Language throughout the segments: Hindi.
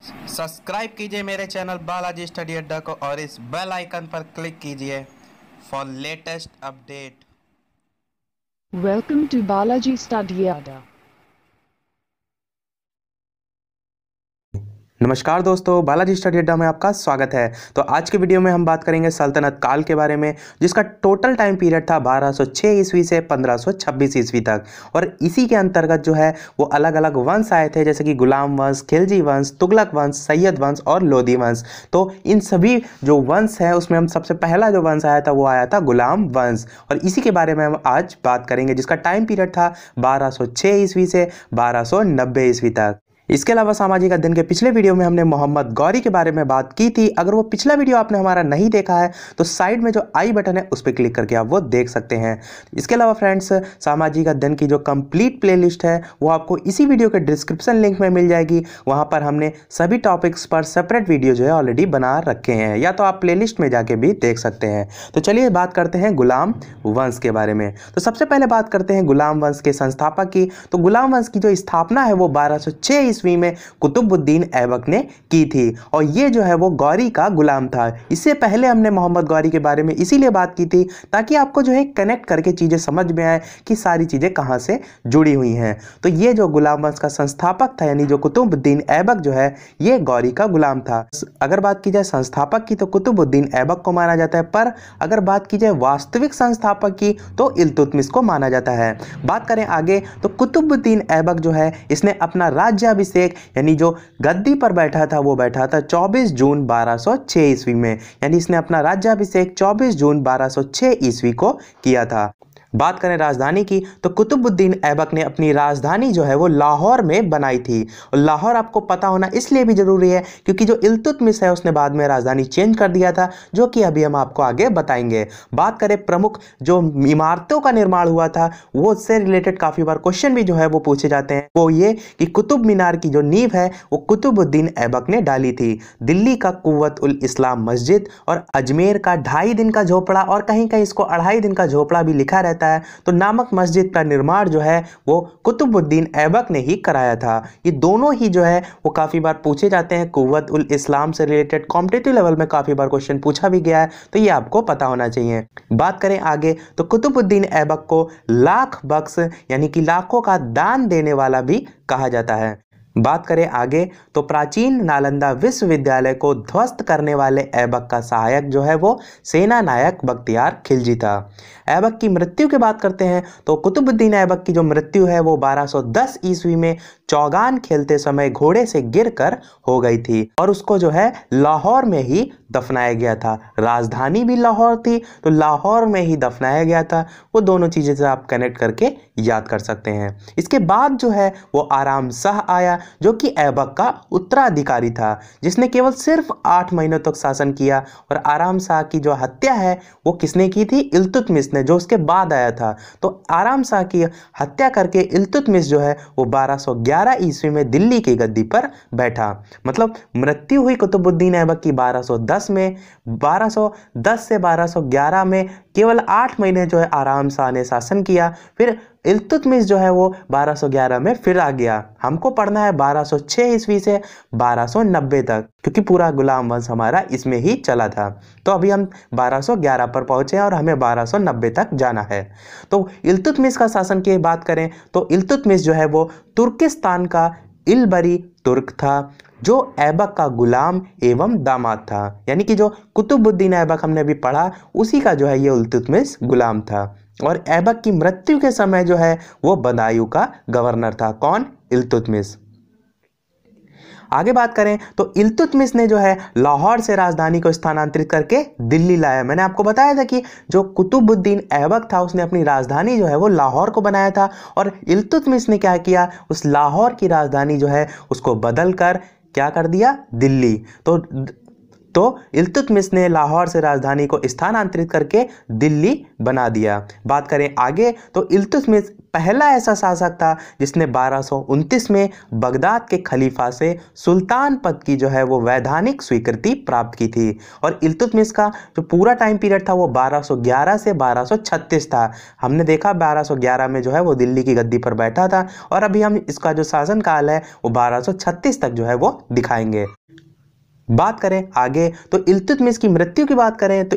सब्सक्राइब कीजिए मेरे चैनल बालाजी स्टडी अड्डा को और इस बेल आइकन पर क्लिक कीजिए for latest update. Welcome to Balaji Study Adda. नमस्कार दोस्तों, बालाजी स्टडी अड्डा में आपका स्वागत है। तो आज के वीडियो में हम बात करेंगे सल्तनत काल के बारे में, जिसका टोटल टाइम पीरियड था 1206 ईस्वी से 1526 ईस्वी तक। और इसी के अंतर्गत जो है वो अलग अलग वंश आए थे, जैसे कि गुलाम वंश, खिलजी वंश, तुगलक वंश, सैयद वंश और लोधी वंश। तो इन सभी जो वंश है उसमें हम सबसे पहला जो वंश आया था वो आया था गुलाम वंश, और इसी के बारे में हम आज बात करेंगे, जिसका टाइम पीरियड था 1206 ईस्वी से 1290 ईस्वी तक। इसके अलावा सामाजिक अध्ययन के पिछले वीडियो में हमने मोहम्मद गौरी के बारे में बात की थी। अगर वो पिछला वीडियो आपने हमारा नहीं देखा है तो साइड में जो आई बटन है उस पर क्लिक करके आप वो देख सकते हैं। इसके अलावा फ्रेंड्स, सामाजिक अध्ययन की जो कंप्लीट प्लेलिस्ट है वो आपको इसी वीडियो के डिस्क्रिप्शन लिंक में मिल जाएगी। वहाँ पर हमने सभी टॉपिक्स पर सेपरेट वीडियो जो है ऑलरेडी बना रखे हैं, या तो आप प्लेलिस्ट में जाके भी देख सकते हैं। तो चलिए बात करते हैं गुलाम वंश के बारे में। तो सबसे पहले बात करते हैं गुलाम वंश के संस्थापक की। तो गुलाम वंश की जो स्थापना है वो 1206 ईस्वी में कुतुबुद्दीन ऐबक ने की थी, और ये जो है वो गौरी का गुलाम था। इससे पहले हमने मोहम्मद गौरी के बारे में इसीलिए बात की थी ताकि आपको जो है कनेक्ट करके चीजें समझ में आए कि सारी चीजें कहां से जुड़ी हुई हैं। तो ये जो गुलाम वंश का संस्थापक था, यानी जो कुतुबुद्दीन ऐबक जो है ये गौरी का गुलाम था। अगर बात की जाए संस्थापक की तो कुतुबुद्दीन ऐबक को माना जाता है, पर अगर बात की जाए वास्तविक संस्थापक की तो इल्तुतमिश को माना जाता है। बात करें आगे तो कुतुबुद्दीन ऐबक जो है इसने अपना राज्याभिषेक यानी जो गद्दी पर बैठा था वो बैठा था 24 जून 1206 ईस्वी में, यानी इसने अपना राज्याभिषेक 24 जून 1206 ईस्वी को किया था। बात करें राजधानी की तो कुतुबुद्दीन ऐबक ने अपनी राजधानी जो है वो लाहौर में बनाई थी। और लाहौर आपको पता होना इसलिए भी जरूरी है क्योंकि जो इल्तुतमिश है उसने बाद में राजधानी चेंज कर दिया था, जो कि अभी हम आपको आगे बताएंगे। बात करें प्रमुख जो इमारतों का निर्माण हुआ था वो उससे रिलेटेड काफी बार क्वेश्चन भी जो है वो पूछे जाते हैं। वो ये कि कुतुब मीनार की जो नींव है वो कुतुबुद्दीन ऐबक ने डाली थी। दिल्ली का कुव्वत उल इस्लाम मस्जिद और अजमेर का 2.5 दिन का झोपड़ा, और कहीं कहीं इसको 2.5 दिन का झोपड़ा भी लिखा रहता है, तो नामक मस्जिद का निर्माण जो है वो कुतुबुद्दीन ऐबक ने ही कराया था। ये दोनों ही जो है वो काफी बार पूछे जाते हैं। कुव्वत उल इस्लाम से रिलेटेड कॉम्पिटिटिव लेवल में काफी बार क्वेश्चन पूछा भी गया है, तो ये आपको पता होना चाहिए। बात करें आगे तो कुतुबुद्दीन ऐबक को लाख बख्श यानी कि लाखों का दान देने वाला भी कहा जाता है। बात करें आगे तो प्राचीन नालंदा विश्वविद्यालय को ध्वस्त करने वाले ऐबक का सहायक जो है वो सेना नायक बख्तियार खिलजी था। ऐबक की मृत्यु की बात करते हैं तो कुतुबुद्दीन ऐबक की जो मृत्यु है वो 1210 ईस्वी में चौगान खेलते समय घोड़े से गिरकर हो गई थी, और उसको जो है लाहौर में ही दफनाया गया था। राजधानी भी लाहौर थी तो लाहौर में ही दफनाया गया था। वो दोनों चीजें से आप कनेक्ट करके याद कर सकते हैं। इसके बाद जो है वो आराम शाह आया, जो कि ऐबक का उत्तराधिकारी था, जिसने केवल सिर्फ 8 महीनों तक शासन किया। और आराम शाह की जो हत्या है वो किसने की थी? इल्तुतमिश ने, जो उसके बाद आया था। तो आराम शाह की हत्या करके इल्तुतमिश जो है वो 1211 ईस्वी में दिल्ली की गद्दी पर बैठा। मतलब मृत्यु हुई कुतुबुद्दीन ऐबक की 1210 में। 1210 से 1211 में केवल 8 महीने जो है आराम शाह ने शासन किया। फिर इल्तुतमिश जो है वो 1211 में फिर आ गया। हमको पढ़ना है 1206 ईस्वी से 1290 तक, क्योंकि पूरा गुलाम वंश हमारा इसमें ही चला था। तो अभी हम 1211 पर पहुंचे और हमें 1290 तक जाना है। तो इल्तुतमिश का शासन की बात करें तो इल्तुतमिश जो है वो तुर्किस्तान का इलबरी तुर्क था, जो ऐबक का गुलाम एवं दामाद था। यानी कि जो कुतुबुद्दीन ऐबक हमने अभी पढ़ा उसी का जो है ये इल्तुतमिश गुलाम था। और ऐबक की मृत्यु के समय जो है वो बदायूं का गवर्नर था। कौन? इल्तुतमिश। आगे बात करें तो इल्तुतमिश ने जो है लाहौर से राजधानी को स्थानांतरित करके दिल्ली लाया। मैंने आपको बताया था कि जो कुतुबुद्दीन ऐबक था उसने अपनी राजधानी जो है वो लाहौर को बनाया था, और इल्तुतमिश ने क्या किया? उस लाहौर की राजधानी जो है उसको बदल कर क्या कर दिया? दिल्ली। तो इल्तुतमिश ने लाहौर से राजधानी को स्थानांतरित करके दिल्ली बना दिया। बात करें आगे तो इल्तुतमिश पहला ऐसा शासक था जिसने 1229 में बगदाद के खलीफा से सुल्तान पद की जो है वो वैधानिक स्वीकृति प्राप्त की थी। और इल्तुतमिश का जो पूरा टाइम पीरियड था वो 1211 से 1236 था। हमने देखा 1211 में जो है वो दिल्ली की गद्दी पर बैठा था और अभी हम इसका जो शासन काल है वो 1236 तक जो है वो दिखाएंगे। बात करें आगे तो इल्तुतमिश की मृत्यु की बात करें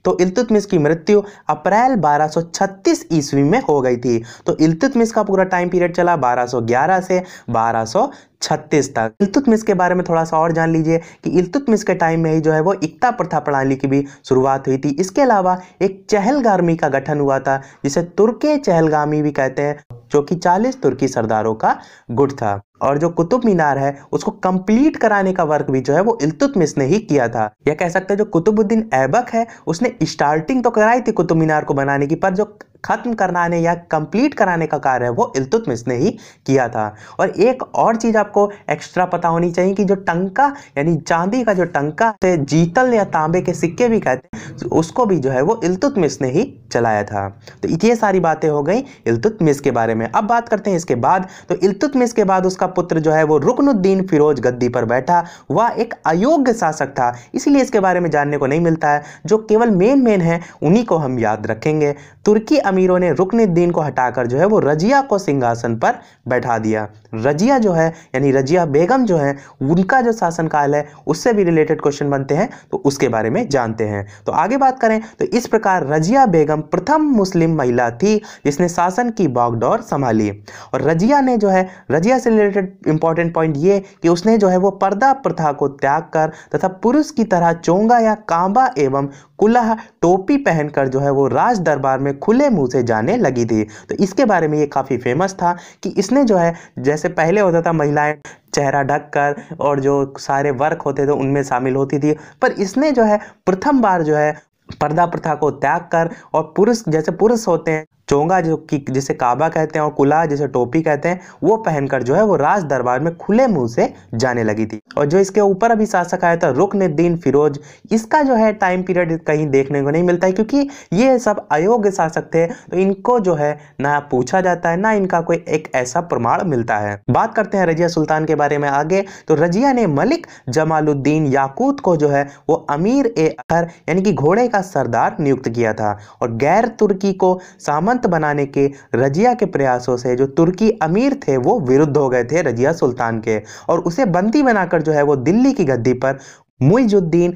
तो इल्तुतमिश की मृत्यु अप्रैल 1236 ईस्वी में हो गई थी। तो इल्तुतमिश का पूरा टाइम पीरियड चला 1211 से 1236 तक। इल्तुतमिश के बारे में थोड़ा सा और जान लीजिए कि इल्तुतमिश के टाइम में ही जो है वो इक्ता प्रथा प्रणाली की भी शुरुआत हुई थी। इसके अलावा एक चहलगामी का गठन हुआ था जिसे तुर्के चहलगामी भी कहते हैं, जो कि 40 तुर्की सरदारों का गुट था। और जो कुतुब मीनार है उसको कंप्लीट कराने का वर्क भी जो है वो इल्तुतमिश ने ही किया था। यह कह सकते हैं जो कुतुबुद्दीन ऐबक है उसने स्टार्टिंग तो कराई थी कुतुब मीनार को बनाने की, पर जो खत्म कराने या कंप्लीट कराने का कार्य है वो इल्तुतमिश ने ही किया था। और एक और चीज आपको एक्स्ट्रा पता होनी चाहिए कि जो टंका यानी चांदी का जो टंका से जीतल या तांबे के सिक्के भी कहते हैं उसको भी जो है वो इल्तुतमिश ने ही चलाया था। तो ये सारी बातें हो गई इल्तुतमिश के बारे में। अब बात करते हैं इसके बाद। तो इल्तुतमिश के बाद उसका पुत्र जो है वो रुकनुद्दीन फिरोज गद्दी पर बैठा। वह एक अयोग्य शासक था, इसीलिए इसके बारे में जानने को नहीं मिलता है। जो केवल मेन है उन्हीं को हम याद रखेंगे। तुर्की अमीरों ने रुकनुद्दीन को हटाकर जो है वो रजिया को सिंहासन पर बैठा दिया। रजिया जो है यानी रजिया बेगम जो है उनका जो शासनकाल है उससे भी रिलेटेड क्वेश्चन बनते हैं, तो उसके बारे में जानते हैं। तो आगे बात करें तो इस प्रकार रजिया बेगम प्रथम मुस्लिम महिला थी जिसने शासन की बागडोर संभाली। और रजिया ने जो है रजिया से रिलेटेड इंपॉर्टेंट पॉइंट ये कि उसने जो है वो पर्दा प्रथा को त्याग कर तथा पुरुष की तरह चोंगा या कांबा एवं कुल्हा टोपी पहनकर जो है वो राज दरबार में खुले मुंह से जाने लगी थी। तो इसके बारे में ये काफी फेमस था कि इसने जो है जैसे पहले होता था महिलाएं चेहरा ढककर और जो सारे वर्क होते थे उनमें शामिल होती थी, पर इसने जो है प्रथम बार जो है पर्दा प्रथा को त्याग कर और पुरुष जैसे पुरुष होते हैं चोंगा जो कि जिसे काबा कहते हैं और कुल्हा जिसे टोपी कहते हैं वो पहनकर जो है वो राज दरबार में खुले मुंह से जाने लगी थी। और जो इसके ऊपर अभी शासक आया था रुकनुद्दीन फिरोज, इसका जो है टाइम पीरियड कहीं देखने को नहीं मिलता है क्योंकि ये सब अयोग्य शासक थे, तो इनको जो है ना पूछा जाता है ना इनका कोई एक ऐसा प्रमाण मिलता है। बात करते हैं रजिया सुल्तान के बारे में आगे। तो रजिया ने मलिक जमालुद्दीन याकूत को जो है वो अमीर ए अखर यानी कि घोड़े का सरदार नियुक्त किया था। और गैर तुर्की को सामंत बनाने के रजिया के प्रयासों से जो तुर्की अमीर थे वो विरुद्ध हो गए थे रजिया सुल्तान के, और उसे बंदी बनाकर जो है वो दिल्ली की गद्दी पर मुइजुद्दीन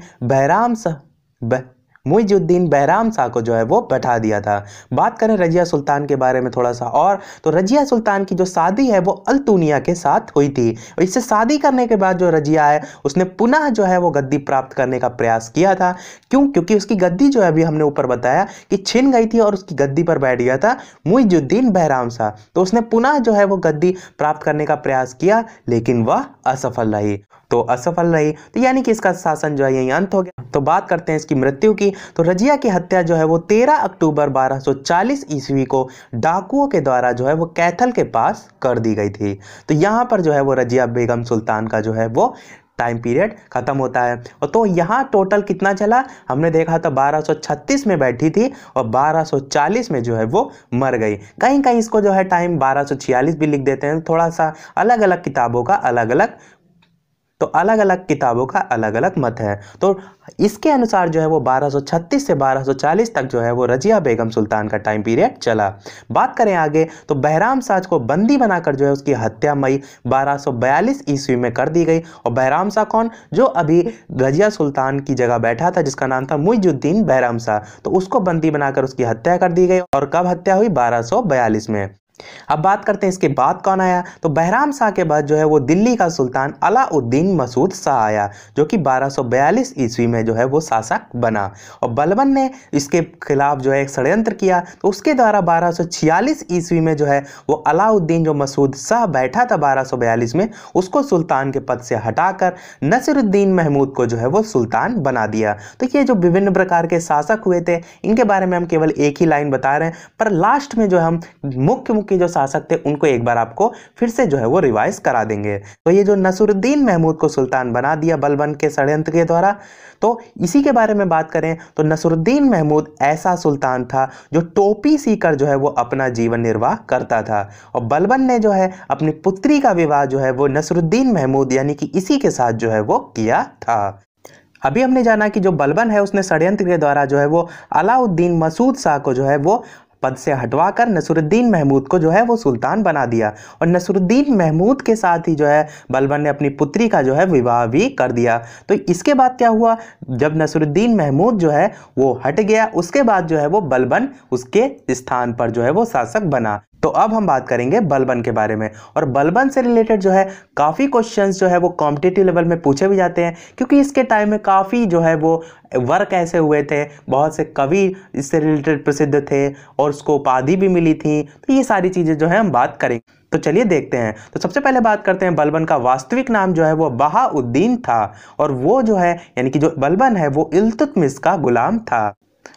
बैराम शाह को जो है वो बैठा दिया था। बात करें रजिया सुल्तान के बारे में थोड़ा सा और, तो रजिया सुल्तान की जो शादी है वो अल्तुनिया के साथ हुई थी। और इससे शादी करने के बाद जो रजिया है उसने पुनः जो है वो गद्दी प्राप्त करने का प्रयास किया था। क्योंकि उसकी गद्दी जो है अभी हमने ऊपर बताया कि छिन गई थी और उसकी गद्दी पर बैठ गया था मुइजुद्दीन बैराम शाह। तो उसने पुनः जो है वो गद्दी प्राप्त करने का प्रयास किया लेकिन वह असफल रही। तो यानी कि इसका शासन जो है यही अंत हो गया। तो बात करते हैं इसकी मृत्यु की। तो रजिया की हत्या जो है वो 13 अक्टूबर 1240 ईस्वी को डाकुओं के द्वारा जो है वो कैथल के पास कर दी गई थी। तो यहाँ पर जो है वो रजिया बेगम सुल्तान का जो है वो टाइम पीरियड खत्म होता है। और तो यहाँ टोटल कितना चला, हमने देखा था 1236 में बैठी थी और 1240 में जो है वो मर गई। कहीं कहीं इसको जो है टाइम 1246 भी लिख देते हैं। थोड़ा सा अलग अलग किताबों का अलग अलग मत है। तो इसके अनुसार जो है वो 1236 से 1240 तक जो है वो रजिया बेगम सुल्तान का टाइम पीरियड चला। बात करें आगे तो बैराम शाह को बंदी बनाकर जो है उसकी हत्या मई 1242 ईस्वी में कर दी गई। और बैराम शाह कौन, जो अभी रजिया सुल्तान की जगह बैठा था जिसका नाम था मुइजुद्दीन बैराम शाह, तो उसको बंदी बनाकर उसकी हत्या कर दी गई। और कब हत्या हुई, 1242 में। अब बात करते हैं इसके बाद कौन आया। तो बैराम शाह के बाद जो है वो दिल्ली का सुल्तान अलाउद्दीन मसूद शाह आया, जो कि 1242 ईस्वी में जो है वो शासक बना। और बलबन ने इसके खिलाफ जो है एक षड्यंत्र किया, तो उसके द्वारा 1246 ईस्वी में जो है वो अलाउद्दीन जो मसूद शाह बैठा था 1242 में, उसको सुल्तान के पद से हटाकर नसीरुद्दीन महमूद को जो है वो सुल्तान बना दिया। तो ये जो विभिन्न प्रकार के शासक हुए थे इनके बारे में हम केवल एक ही लाइन बता रहे हैं, पर लास्ट में जो हम मुख्य चुके जो शासक थे उनको एक बार आपको फिर से जो है वो रिवाइज करा देंगे। तो ये जो नसरुद्दीन महमूद को सुल्तान बना दिया बलबन के षड्यंत्र के द्वारा, तो इसी के बारे में बात करें तो नसरुद्दीन महमूद ऐसा सुल्तान था जो टोपी सीकर जो है वो अपना जीवन निर्वाह करता था, और बलबन ने जो है अपनी पुत्री का विवाह जो है वो नसरुद्दीन महमूद यानी कि इसी के साथ जो है वो किया था। अभी हमने जाना कि जो बलबन है उसने षड्यंत्र के द्वारा जो है वो अलाउद्दीन मसूद शाह को जो है वो पद से हटवाकर नसरुद्दीन महमूद को जो है वो सुल्तान बना दिया, और नसरुद्दीन महमूद के साथ ही जो है बलबन ने अपनी पुत्री का जो है विवाह भी कर दिया। तो इसके बाद क्या हुआ, जब नसरुद्दीन महमूद जो है वो हट गया, उसके बाद जो है वो बलबन उसके स्थान पर जो है वो शासक बना। तो अब हम बात करेंगे बलबन के बारे में, और बलबन से रिलेटेड जो है काफ़ी क्वेश्चंस जो है वो कॉम्पिटिटिव लेवल में पूछे भी जाते हैं, क्योंकि इसके टाइम में काफ़ी जो है वो वर्क ऐसे हुए थे, बहुत से कवि इससे रिलेटेड प्रसिद्ध थे और उसको उपाधि भी मिली थी। तो ये सारी चीज़ें जो है हम बात करेंगे। तो चलिए देखते हैं। तो सबसे पहले बात करते हैं बलबन का वास्तविक नाम जो है वो बहाउद्दीन था, और वो जो है यानी कि जो बलबन है वो इल्तुतमिश का गुलाम था।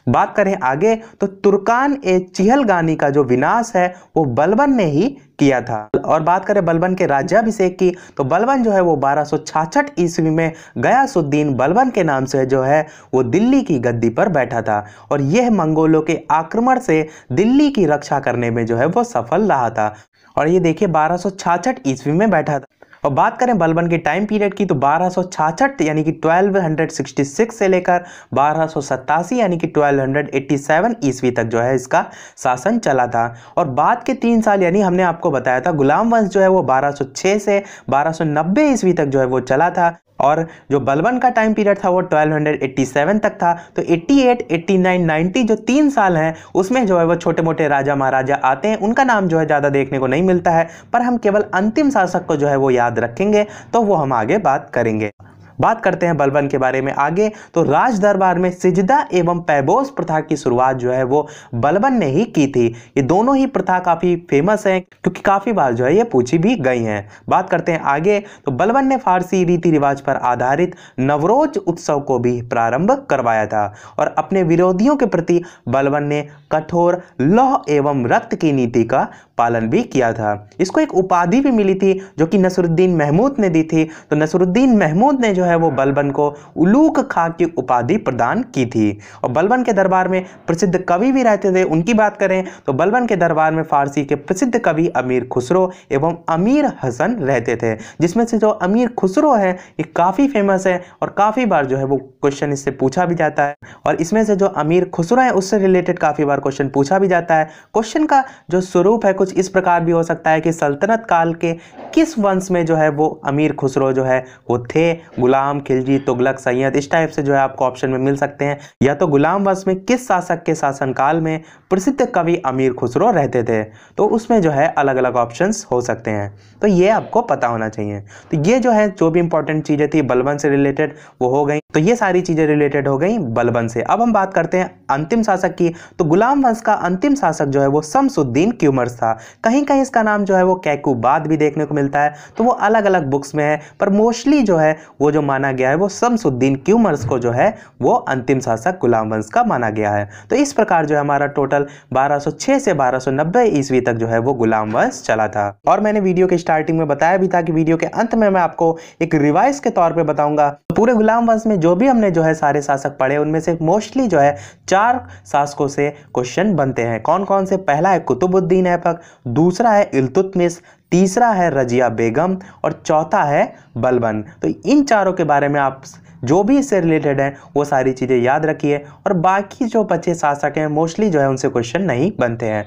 बात करें आगे तो तुर्कान ए चिहलगानी का जो विनाश है वो बलबन ने ही किया था। और बात करें बलबन के राज्याभिषेक की, तो बलबन जो है वो 1266 ईस्वी में गयासुद्दीन बलबन के नाम से जो है वो दिल्ली की गद्दी पर बैठा था, और यह मंगोलों के आक्रमण से दिल्ली की रक्षा करने में जो है वो सफल रहा था। और ये देखिए 1266 ईस्वी में बैठा था। और बात करें बलबन के टाइम पीरियड की, तो 1266 यानी कि 1266 से लेकर 1287 यानी कि 1287 ईस्वी तक जो है इसका शासन चला था। और बाद के 3 साल यानी हमने आपको बताया था गुलाम वंश जो है वो 1206 से 1290 ईस्वी तक जो है वो चला था, और जो बलबन का टाइम पीरियड था वो 1287 तक था। तो 88, 89, 90 जो 3 साल हैं उसमें जो है वो छोटे मोटे राजा महाराजा आते हैं, उनका नाम जो है ज़्यादा देखने को नहीं मिलता है, पर हम केवल अंतिम शासक को जो है वो याद रखेंगे, तो वो हम आगे बात करेंगे। बात करते हैं बलबन के बारे में आगे, तो राज दरबार में सिजदा एवं पैबोस प्रथा की शुरुआत जो है वो बलबन ने ही की थी। ये दोनों ही प्रथा काफ़ी फेमस हैं, क्योंकि काफ़ी बार जो है ये पूछी भी गई हैं। बात करते हैं आगे, तो बलबन ने फारसी रीति रिवाज पर आधारित नवरोज उत्सव को भी प्रारंभ करवाया था, और अपने विरोधियों के प्रति बलबन ने कठोर लौह एवं रक्त की नीति का पालन भी किया था। इसको एक उपाधि भी मिली थी जो कि नसरुद्दीन महमूद ने दी थी। तो नसरुद्दीन महमूद ने जो है वो बलबन को उलूक खां की उपाधि प्रदान की थी। और बलबन के दरबार में प्रसिद्ध कवि भी रहते थे। उनकी बात करें तो बलबन के दरबार में फारसी के प्रसिद्ध कवि अमीर खुसरो एवं अमीर हसन रहते थे, जिसमें से जो अमीर खुसरो है ये काफ़ी फेमस है और काफ़ी बार जो है वो क्वेश्चन इससे पूछा भी जाता है। और इसमें से जो अमीर खुसरो है उससे रिलेटेड काफ़ी बार क्वेश्चन पूछा भी जाता है। क्वेश्चन का जो स्वरूप है कुछ इस प्रकार भी हो सकता है कि सल्तनत काल के किस वंश में जो है वो अमीर खुसरो जो है वो थे, गुलाम, खिलजी, तुगलक, सैयद, इस टाइप से जो है आपको ऑप्शन में मिल सकते हैं। या तो गुलाम वंश में किस शासक के शासनकाल में प्रसिद्ध कवि अमीर खुसरो रहते थे, तो उसमें जो है अलग अलग ऑप्शंस हो सकते हैं। तो ये आपको पता होना चाहिए। तो ये जो है जो भी इंपॉर्टेंट चीज़ें थी बलबन से रिलेटेड वो हो गई। तो ये सारी चीज़ें रिलेटेड हो गई बलबन से। अब हम बात करते हैं अंतिम शासक की। तो गुलाम वंश का अंतिम शासक जो है वो शमसुद्दीन क्यूमर्स था। कहीं कहीं इसका नाम जो है वो कैकुबाद भी देखने को मिलता है, तो वो अलग अलग बुक्स में है, पर मोस्टली जो है वो जो माना गया है वो शमसुद्दीन क्यूमर्स को जो है वो अंतिम शासक गुलाम वंश का माना गया है। तो इस प्रकार जो है हमारा टोटल 1206 से 1290 ईस्वी तक जो है वो गुलाम वंश चला था। और मैंने वीडियो के स्टार्टिंग में बताया भी था कि वीडियो के अंत में मैं आपको एक रिवाइज के तौर पे बताऊंगा। पूरे गुलाम वंश में जो भी हमने जो है सारे शासक पढ़े उनमें से मोस्टली जो है 4 शासकों से क्वेश्चन बनते हैं। कौन कौन से? पहला है कुतुबुद्दीन ऐबक, दूसरा है इल्तुतमिश, तीसरा है रजिया बेगम और चौथा है बलबन। तो इन चारों के बारे में आप जो भी इससे रिलेटेड है वो सारी चीज़ें याद रखिए, और बाकी जो बचे शासक हैं मोस्टली जो है उनसे क्वेश्चन नहीं बनते हैं।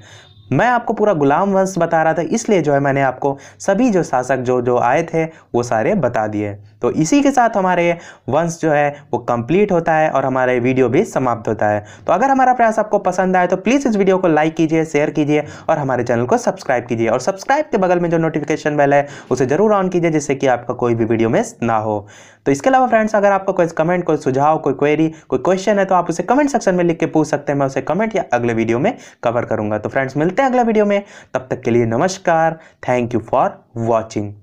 मैं आपको पूरा गुलाम वंश बता रहा था, इसलिए जो है मैंने आपको सभी जो शासक जो आए थे वो सारे बता दिए। तो इसी के साथ हमारे वंश जो है वो कंप्लीट होता है और हमारा वीडियो भी समाप्त होता है। तो अगर हमारा प्रयास आपको पसंद आए तो प्लीज़ इस वीडियो को लाइक कीजिए, शेयर कीजिए और हमारे चैनल को सब्सक्राइब कीजिए। और सब्सक्राइब के बगल में जो नोटिफिकेशन बेल है उसे जरूर ऑन कीजिए, जिससे कि आपका कोई भी वीडियो मिस ना हो। तो इसके अलावा फ्रेंड्स, अगर आपका कोई कमेंट, कोई सुझाव, कोई क्वेरी, कोई क्वेश्चन है तो आप उसे कमेंट सेक्शन में लिख के पूछ सकते हैं। मैं उसे कमेंट या अगले वीडियो में कवर करूंगा। तो फ्रेंड्स मिलते हैं अगले वीडियो में, तब तक के लिए नमस्कार। Thank you for watching.